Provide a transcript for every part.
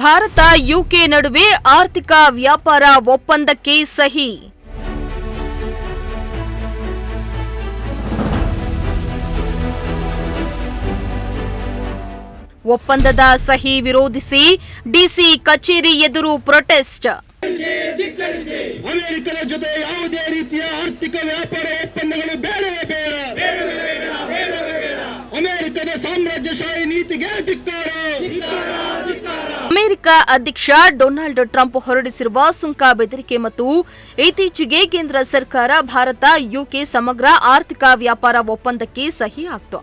Bharat UK ನಡುವೆ ಆರ್ಥಿಕ ವ್ಯಾಪಾರ ಒಪ್ಪಂದಕ್ಕೆ ಸಹಿ. ಒಪ್ಪಂದದ ಸಹಿ ವಿರೋಧಿಸಿ ಡಿಸಿ ಕಚೇರಿ ಎದುರು ಪ್ರೊಟೆಸ್ಟ್. ಅಮೆರಿಕದ ಜೊತೆ ಯಾವುದೇ ರೀತಿಯ ಆರ್ಥಿಕ ವ್ಯಾಪಾರ ಒಪ್ಪಂದಗಳು ಬೇಡವೇ ಬೇಡ. ಅಮೆರಿಕದ ಸಾಮ್ರಾಜ್ಯಶಾಹಿ ನೀತಿಗೆ ಧಿಕ್ಕಾರ. ಅಮೆರಿಕ ಅಧ್ಯಕ್ಷ ಡೊನಾಲ್ಡ್ ಟ್ರಂಪ್ ಹೊರಡಿಸಿರುವ ಸುಂಕ ಬೆದರಿಕೆ ಮತ್ತು ಇತ್ತೀಚೆಗೆ ಕೇಂದ್ರ ಸರ್ಕಾರ ಭಾರತ ಯುಕೆ ಸಮಗ್ರ ಆರ್ಥಿಕ ವ್ಯಾಪಾರ ಒಪ್ಪಂದಕ್ಕೆ ಸಹಿ ಹಾಕಿತು.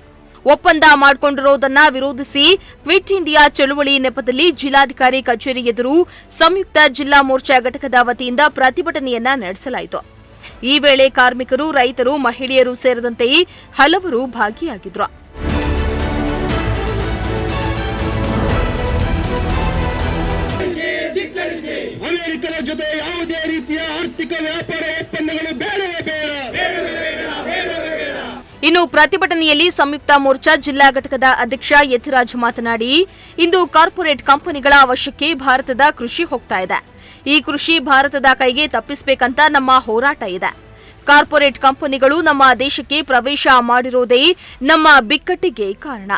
ಒಪ್ಪಂದ ಮಾಡಿಕೊಂಡಿರುವುದನ್ನು ವಿರೋಧಿಸಿ ಕ್ವಿಟ್ ಇಂಡಿಯಾ ಚಳುವಳಿ ನೆಪದಲ್ಲಿ ಜಿಲ್ಲಾಧಿಕಾರಿ ಕಚೇರಿ ಎದುರು ಸಂಯುಕ್ತ ಜಿಲ್ಲಾ ಮೋರ್ಚಾ ಘಟಕದ ವತಿಯಿಂದ ಪ್ರತಿಭಟನೆಯನ್ನ ನಡೆಸಲಾಯಿತು. ಈ ವೇಳೆ ಕಾರ್ಮಿಕರು, ರೈತರು, ಮಹಿಳೆಯರು ಸೇರಿದಂತೆ ಹಲವರು ಭಾಗಿಯಾಗಿದ್ದರು. ಅಮೆರಿಕದ ಜೊತೆ ಯಾವುದೇ ರೀತಿಯ ಆರ್ಥಿಕ ವ್ಯಾಪಾರ ಒಪ್ಪಂದಗಳು ಬೇಡವೇ ಬೇಡ. ಇನ್ನು ಪ್ರತಿಭಟನೆಯಲ್ಲಿ ಸಂಯುಕ್ತ ಮೋರ್ಚಾ ಜಿಲ್ಲಾ ಘಟಕದ ಅಧ್ಯಕ್ಷ ಯತಿರಾಜ್ ಮಾತನಾಡಿ, ಇಂದು ಕಾರ್ಪೊರೇಟ್ ಕಂಪನಿಗಳ ವಶಕ್ಕೆ ಭಾರತದ ಕೃಷಿ ಹೋಗ್ತಾ ಇದೆ. ಈ ಕೃಷಿ ಭಾರತದ ಕೈಗೆ ತಪ್ಪಿಸಬೇಕಂತ ನಮ್ಮ ಹೋರಾಟ ಇದೆ. ಕಾರ್ಪೊರೇಟ್ ಕಂಪನಿಗಳು ನಮ್ಮ ದೇಶಕ್ಕೆ ಪ್ರವೇಶ ಮಾಡಿರೋದೇ ನಮ್ಮ ಬಿಕ್ಕಟ್ಟಿಗೆ ಕಾರಣ.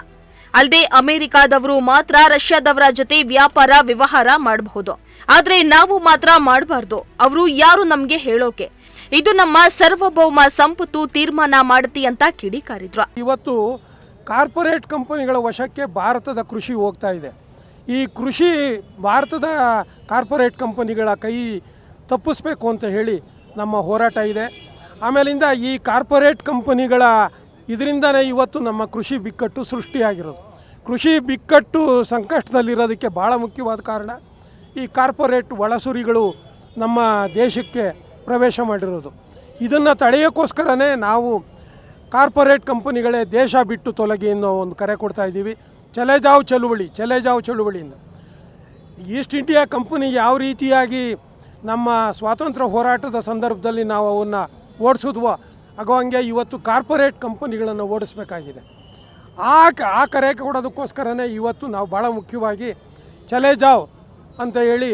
ಅಲ್ಲದೆ ಅಮೆರಿಕಾದವರು ಮಾತ್ರ ರಷ್ಯಾದವರ ಜೊತೆ ವ್ಯಾಪಾರ ವ್ಯವಹಾರ ಮಾಡಬಹುದು, ಆದ್ರೆ ನಾವು ಮಾತ್ರ ಮಾಡಬಾರ್ದು. ಅವರು ಯಾರು ನಮ್ಗೆ ಹೇಳೋಕೆ? ಇದು ನಮ್ಮ ಸಾರ್ವಭೌಮ ಸಂಪತ್ತು ತೀರ್ಮಾನ ಮಾಡುತ್ತೆ ಅಂತ ಕಿಡಿಕಾರಿದ್ರು. ಇವತ್ತು ಕಾರ್ಪೊರೇಟ್ ಕಂಪನಿಗಳ ವಶಕ್ಕೆ ಭಾರತದ ಕೃಷಿ ಹೋಗ್ತಾ ಇದೆ. ಈ ಕೃಷಿ ಭಾರತದ ಕಾರ್ಪೊರೇಟ್ ಕಂಪನಿಗಳ ಕೈ ತಪ್ಪಿಸ್ಬೇಕು ಅಂತ ಹೇಳಿ ನಮ್ಮ ಹೋರಾಟ ಇದೆ. ಆಮೇಲಿಂದ ಈ ಕಾರ್ಪೊರೇಟ್ ಕಂಪನಿಗಳ ಇದರಿಂದನೇ ಇವತ್ತು ನಮ್ಮ ಕೃಷಿ ಬಿಕ್ಕಟ್ಟು ಸೃಷ್ಟಿಯಾಗಿರೋದು. ಕೃಷಿ ಬಿಕ್ಕಟ್ಟು ಸಂಕಷ್ಟದಲ್ಲಿರೋದಕ್ಕೆ ಭಾಳ ಮುಖ್ಯವಾದ ಕಾರಣ ಈ ಕಾರ್ಪೊರೇಟ್ ಒಳಸುರಿಗಳು ನಮ್ಮ ದೇಶಕ್ಕೆ ಪ್ರವೇಶ ಮಾಡಿರೋದು. ಇದನ್ನು ತಡೆಯೋಕ್ಕೋಸ್ಕರನೇ ನಾವು ಕಾರ್ಪೊರೇಟ್ ಕಂಪನಿಗಳೇ ದೇಶ ಬಿಟ್ಟು ತೊಲಗಿ ಅನ್ನೋ ಒಂದು ಕರೆ ಕೊಡ್ತಾ ಇದ್ದೀವಿ. ಚಲೆ ಜಾವ್ ಚಳುವಳಿಯಿಂದ ಈಸ್ಟ್ ಇಂಡಿಯಾ ಕಂಪನಿ ಯಾವ ರೀತಿಯಾಗಿ ನಮ್ಮ ಸ್ವಾತಂತ್ರ್ಯ ಹೋರಾಟದ ಸಂದರ್ಭದಲ್ಲಿ ನಾವು ಅವನ್ನು ಓಡಿಸಿದ್ವೋ ಆಗೋ ಹಂಗೆ ಇವತ್ತು ಕಾರ್ಪೊರೇಟ್ ಕಂಪನಿಗಳನ್ನು ಓಡಿಸ್ಬೇಕಾಗಿದೆ. ಆ ಕರೆ ಕೊಡೋದಕ್ಕೋಸ್ಕರನೇ ಇವತ್ತು ನಾವು ಭಾಳ ಮುಖ್ಯವಾಗಿ ಚಲೆ ಜಾವ್ ಅಂತ ಹೇಳಿ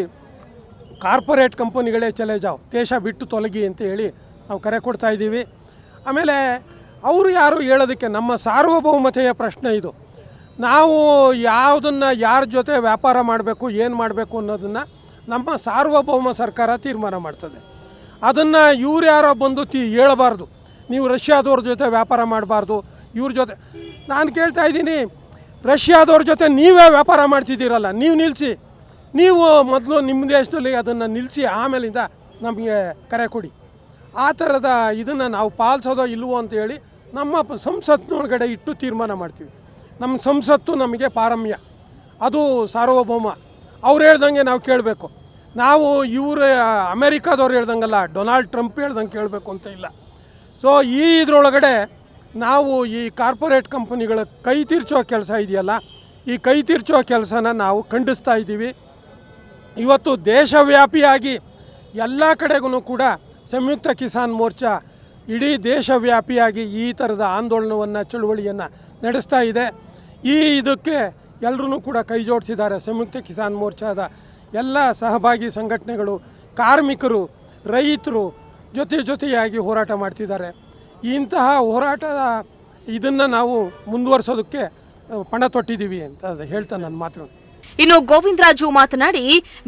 ಕಾರ್ಪೊರೇಟ್ ಕಂಪನಿಗಳೇ ಚಲೆ ಜಾವ್, ದೇಶ ಬಿಟ್ಟು ತೊಲಗಿ ಅಂತ ಹೇಳಿ ನಾವು ಕರೆ ಕೊಡ್ತಾ ಇದ್ದೀವಿ. ಆಮೇಲೆ ಅವರು ಯಾರು ಹೇಳೋದಕ್ಕೆ ನಮ್ಮ ಸಾರ್ವಭೌಮತೆಯ ಪ್ರಶ್ನೆ ಇದು. ನಾವು ಯಾವುದನ್ನು ಯಾರ ಜೊತೆ ವ್ಯಾಪಾರ ಮಾಡಬೇಕು, ಏನು ಮಾಡಬೇಕು ಅನ್ನೋದನ್ನು ನಮ್ಮ ಸಾರ್ವಭೌಮ ಸರ್ಕಾರ ತೀರ್ಮಾನ ಮಾಡ್ತದೆ. ಅದನ್ನು ಇವ್ರು ಯಾರೋ ಬಂದು ಹೇಳಬಾರ್ದು, ನೀವು ರಷ್ಯಾದವ್ರ ಜೊತೆ ವ್ಯಾಪಾರ ಮಾಡಬಾರ್ದು, ಇವ್ರ ಜೊತೆ. ನಾನು ಕೇಳ್ತಾ ಇದ್ದೀನಿ, ರಷ್ಯಾದವ್ರ ಜೊತೆ ನೀವೇ ವ್ಯಾಪಾರ ಮಾಡ್ತಿದ್ದೀರಲ್ಲ, ನೀವು ನಿಲ್ಲಿಸಿ. ನೀವು ಮೊದಲು ನಿಮ್ಮ ದೇಶದಲ್ಲಿ ಅದನ್ನು ನಿಲ್ಲಿಸಿ ಆಮೇಲಿಂದ ನಮಗೆ ಕರೆ ಕೊಡಿ. ಆ ಥರದ ಇದನ್ನು ನಾವು ಪಾಲಿಸೋದೋ ಇಲ್ವೋ ಅಂತೇಳಿ ನಮ್ಮ ಸಂಸತ್ತಿನೊಳಗಡೆ ಇಟ್ಟು ತೀರ್ಮಾನ ಮಾಡ್ತೀವಿ. ನಮ್ಮ ಸಂಸತ್ತು ನಮಗೆ ಪಾರಮ್ಯ, ಅದು ಸಾರ್ವಭೌಮ. ಅವ್ರು ಹೇಳ್ದಂಗೆ ನಾವು ಕೇಳಬೇಕು. ನಾವು ಇವರು ಅಮೆರಿಕಾದವ್ರು ಹೇಳ್ದಂಗಲ್ಲ, ಡೊನಾಲ್ಡ್ ಟ್ರಂಪ್ ಹೇಳ್ದಂಗೆ ಕೇಳಬೇಕು ಅಂತ ಇಲ್ಲ. ಸೊ ಇದರೊಳಗಡೆ ನಾವು ಈ ಕಾರ್ಪೊರೇಟ್ ಕಂಪನಿಗಳ ಕೈ ತೀರ್ಚೋ ಕೆಲಸ ಇದೆಯಲ್ಲ, ಈ ಕೈ ತೀರ್ಚೋ ಕೆಲಸನ ನಾವು ಖಂಡಿಸ್ತಾ ಇದ್ದೀವಿ. ಇವತ್ತು ದೇಶವ್ಯಾಪಿಯಾಗಿ ಎಲ್ಲ ಕಡೆಗೂ ಕೂಡ ಸಂಯುಕ್ತ ಕಿಸಾನ್ ಮೋರ್ಚಾ ಇಡೀ ದೇಶವ್ಯಾಪಿಯಾಗಿ ಈ ಥರದ ಆಂದೋಲನವನ್ನು, ಚಳುವಳಿಯನ್ನು ನಡೆಸ್ತಾ ಇದೆ. ಇದಕ್ಕೆ ಎಲ್ಲರೂ ಕೂಡ ಕೈ ಜೋಡಿಸಿದ್ದಾರೆ. ಸಂಯುಕ್ತ ಕಿಸಾನ್ ಮೋರ್ಚಾದ ಎಲ್ಲ ಸಹಭಾಗಿ ಸಂಘಟನೆಗಳು, ಕಾರ್ಮಿಕರು, ರೈತರು ಜೊತೆಯಾಗಿ ಹೋರಾಟ ಮಾಡ್ತಿದ್ದಾರೆ. ಇಂತಹ ಹೋರಾಟದ ಇದನ್ನು ನಾವು ಮುಂದುವರಿಸೋದಕ್ಕೆ ಪಣ ತೊಟ್ಟಿದ್ದೀವಿ ಅಂತ ಹೇಳ್ತಾ ನನ್ನ ಮಾತು. ಇನ್ನು ಗೋವಿಂದರಾಜು ಮಾತನಾಡಿ,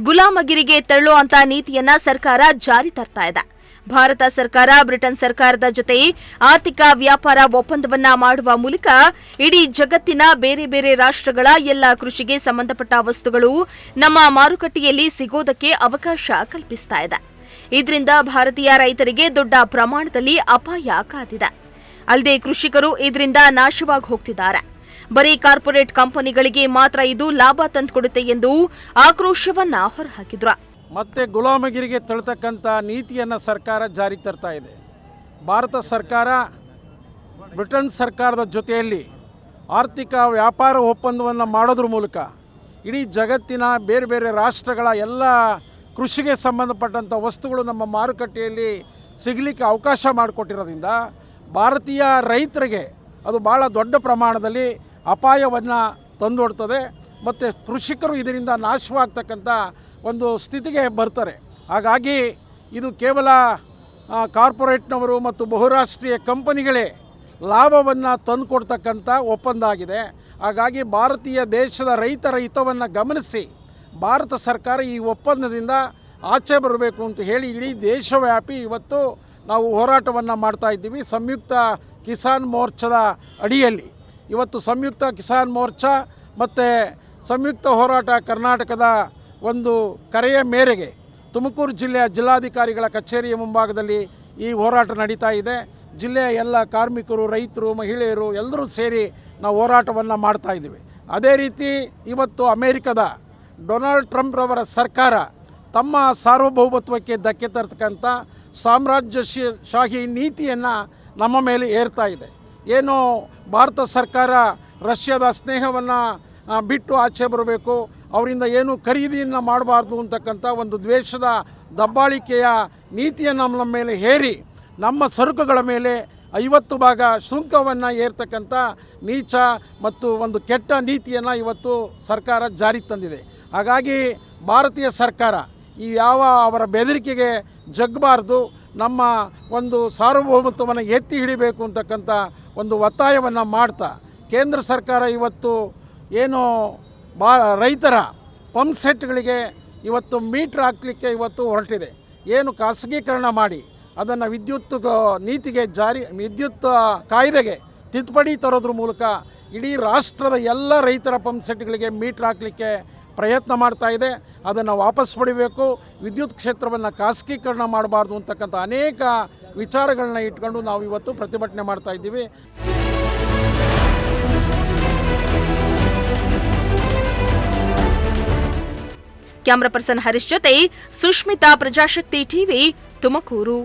ಗುಲಾಮಗಿರಿಗೆ ತೆರಳುವಂತ ನೀತಿಯನ್ನ ಸರ್ಕಾರ ಜಾರಿ ತರ್ತಾ ಇದೆ. ಭಾರತ ಸರ್ಕಾರ ಬ್ರಿಟನ್ ಸರ್ಕಾರದ ಜೊತೆ ಆರ್ಥಿಕ ವ್ಯಾಪಾರ ಒಪ್ಪಂದವನ್ನ ಮಾಡುವ ಮೂಲಕ ಇಡೀ ಜಗತ್ತಿನ ಬೇರೆ ಬೇರೆ ರಾಷ್ಟ್ರಗಳ ಎಲ್ಲ ಕೃಷಿಗೆ ಸಂಬಂಧಪಟ್ಟ ವಸ್ತುಗಳು ನಮ್ಮ ಮಾರುಕಟ್ಟೆಯಲ್ಲಿ ಸಿಗೋದಕ್ಕೆ ಅವಕಾಶ ಕಲ್ಪಿಸ್ತಾ ಇದೆ. ಇದರಿಂದ ಭಾರತೀಯ ರೈತರಿಗೆ ದೊಡ್ಡ ಪ್ರಮಾಣದಲ್ಲಿ ಅಪಾಯ ಕಾದಿದೆ. ಅಲ್ಲದೆ ಕೃಷಿಕರು ಇದರಿಂದ ನಾಶವಾಗಿ ಹೋಗ್ತಿದ್ದಾರೆ. ಬರೀ ಕಾರ್ಪೊರೇಟ್ ಕಂಪನಿಗಳಿಗೆ ಮಾತ್ರ ಇದು ಲಾಭ ತಂದುಕೊಡುತ್ತೆ ಎಂದು ಆಕ್ರೋಶವನ್ನ ಹೊರಹಾಕಿದ್ರು. ಮತ್ತೆ ಗುಲಾಮಗಿರಿಗೆ ತಳ್ತಕ್ಕಂಥ ನೀತಿಯನ್ನು ಸರ್ಕಾರ ಜಾರಿ ತರ್ತಾ ಇದೆ. ಭಾರತ ಸರ್ಕಾರ ಬ್ರಿಟನ್ ಸರ್ಕಾರದ ಜೊತೆಯಲ್ಲಿ ಆರ್ಥಿಕ ವ್ಯಾಪಾರ ಒಪ್ಪಂದವನ್ನು ಮಾಡೋದ್ರ ಮೂಲಕ ಇಡೀ ಜಗತ್ತಿನ ಬೇರೆ ಬೇರೆ ರಾಷ್ಟ್ರಗಳ ಎಲ್ಲ ಕೃಷಿಗೆ ಸಂಬಂಧಪಟ್ಟಂಥ ವಸ್ತುಗಳು ನಮ್ಮ ಮಾರುಕಟ್ಟೆಯಲ್ಲಿ ಸಿಗಲಿಕ್ಕೆ ಅವಕಾಶ ಮಾಡಿಕೊಟ್ಟಿರೋದ್ರಿಂದ ಭಾರತೀಯ ರೈತರಿಗೆ ಅದು ಭಾಳ ದೊಡ್ಡ ಪ್ರಮಾಣದಲ್ಲಿ ಅಪಾಯವನ್ನು ತಂದೊಡ್ತದೆ. ಮತ್ತು ಕೃಷಿಕರು ಇದರಿಂದ ನಾಶವಾಗ್ತಕ್ಕಂಥ ಒಂದು ಸ್ಥಿತಿಗೆ ಬರ್ತಾರೆ. ಹಾಗಾಗಿ ಇದು ಕೇವಲ ಕಾರ್ಪೊರೇಟ್ನವರು ಮತ್ತು ಬಹುರಾಷ್ಟ್ರೀಯ ಕಂಪನಿಗಳೇ ಲಾಭವನ್ನು ತಂದುಕೊಡ್ತಕ್ಕಂಥ ಒಪ್ಪಂದ ಆಗಿದೆ. ಹಾಗಾಗಿ ಭಾರತೀಯ ದೇಶದ ರೈತರ ಹಿತವನ್ನು ಗಮನಿಸಿ ಭಾರತ ಸರ್ಕಾರ ಈ ಒಪ್ಪಂದದಿಂದ ಆಚೆ ಬರಬೇಕು ಅಂತ ಹೇಳಿ ಇಡೀ ದೇಶವ್ಯಾಪಿ ಇವತ್ತು ನಾವು ಹೋರಾಟವನ್ನು ಮಾಡ್ತಾ ಇದ್ದೀವಿ. ಸಂಯುಕ್ತ ಕಿಸಾನ್ ಮೋರ್ಚಾದ ಅಡಿಯಲ್ಲಿ ಇವತ್ತು ಸಂಯುಕ್ತ ಕಿಸಾನ್ ಮೋರ್ಚಾ ಮತ್ತು ಸಂಯುಕ್ತ ಹೋರಾಟ ಕರ್ನಾಟಕದ ಒಂದು ಕರೆಯ ಮೇರೆಗೆ ತುಮಕೂರು ಜಿಲ್ಲೆಯ ಜಿಲ್ಲಾಧಿಕಾರಿಗಳ ಕಚೇರಿಯ ಮುಂಭಾಗದಲ್ಲಿ ಈ ಹೋರಾಟ ನಡೀತಾ ಇದೆ. ಜಿಲ್ಲೆಯ ಎಲ್ಲ ಕಾರ್ಮಿಕರು, ರೈತರು, ಮಹಿಳೆಯರು ಎಲ್ಲರೂ ಸೇರಿ ನಾವು ಹೋರಾಟವನ್ನು ಮಾಡ್ತಾ ಇದ್ದೀವಿ. ಅದೇ ರೀತಿ ಇವತ್ತು ಅಮೇರಿಕದ ಡೊನಾಲ್ಡ್ ಟ್ರಂಪ್ ರವರ ಸರ್ಕಾರ ತಮ್ಮ ಸಾರ್ವಭೌಮತ್ವಕ್ಕೆ ಧಕ್ಕೆ ತರ್ತಕ್ಕಂಥ ಸಾಮ್ರಾಜ್ಯಶಾಹಿ ನೀತಿಯನ್ನು ನಮ್ಮ ಮೇಲೆ ಏರ್ತಾ ಇದೆ. ಏನು ಭಾರತ ಸರ್ಕಾರ ರಷ್ಯಾದ ಸ್ನೇಹವನ್ನು ಬಿಟ್ಟು ಆಚೆ ಬರಬೇಕು, ಅವರಿಂದ ಏನು ಖರೀದಿಯನ್ನು ಮಾಡಬಾರ್ದು ಅಂತಕ್ಕಂಥ ಒಂದು ದ್ವೇಷದ ದಬ್ಬಾಳಿಕೆಯ ನೀತಿಯನ್ನು ನಮ್ಮ ಮೇಲೆ ಹೇರಿ ನಮ್ಮ ಸರಕುಗಳ ಮೇಲೆ 50 ಭಾಗ ಸುಂಕವನ್ನು ಏರ್ತಕ್ಕಂಥ ನೀಚ ಮತ್ತು ಒಂದು ಕೆಟ್ಟ ನೀತಿಯನ್ನು ಇವತ್ತು ಸರ್ಕಾರ ಜಾರಿಗೆ ತಂದಿದೆ. ಹಾಗಾಗಿ ಭಾರತೀಯ ಸರ್ಕಾರ ಈ ಯಾವ ಅವರ ಬೆದರಿಕೆಗೆ ಜಗ್ಗಬಾರ್ದು, ನಮ್ಮ ಒಂದು ಸಾರ್ವಭೌಮತ್ವವನ್ನು ಎತ್ತಿ ಹಿಡಿಬೇಕು ಅಂತಕ್ಕಂಥ ಒಂದು ಒತ್ತಾಯವನ್ನು ಮಾಡ್ತಾ ಕೇಂದ್ರ ಸರ್ಕಾರ ಇವತ್ತು ಏನು ರೈತರ ಪಂಪ್ ಸೆಟ್ಗಳಿಗೆ ಇವತ್ತು ಮೀಟ್ರ್ ಹಾಕಲಿಕ್ಕೆ ಇವತ್ತು ಹೊರಟಿದೆ. ಏನು ಖಾಸಗೀಕರಣ ಮಾಡಿ ಅದನ್ನು ವಿದ್ಯುತ್ ನೀತಿಗೆ ವಿದ್ಯುತ್ ಕಾಯ್ದೆಗೆ ತಿದ್ದುಪಡಿ ತರೋದ್ರ ಮೂಲಕ ಇಡೀ ರಾಷ್ಟ್ರದ ಎಲ್ಲ ರೈತರ ಪಂಪ್ ಸೆಟ್ಗಳಿಗೆ ಮೀಟ್ರ್ ಹಾಕಲಿಕ್ಕೆ ಪ್ರಯತ್ನ ಮಾಡ್ತಾ ಇದೆ. ಅದನ್ನು ವಾಪಸ್ ಪಡಿಬೇಕು, ವಿದ್ಯುತ್ ಕ್ಷೇತ್ರವನ್ನು ಖಾಸಗೀಕರಣ ಮಾಡಬಾರ್ದು ಅಂತಕ್ಕಂಥ ಅನೇಕ ವಿಚಾರಗಳನ್ನ ಇಟ್ಕೊಂಡು ನಾವು ಇವತ್ತು ಪ್ರತಿಭಟನೆ ಮಾಡ್ತಾ ಇದ್ದೀವಿ. ಕ್ಯಾಮರಾ ಪರ್ಸನ್ ಹರೀಶ್ ಜೊತೆ ಸುಷ್ಮಿತಾ, ಪ್ರಜಾಶಕ್ತಿ ಟಿವಿ, ತುಮಕೂರು.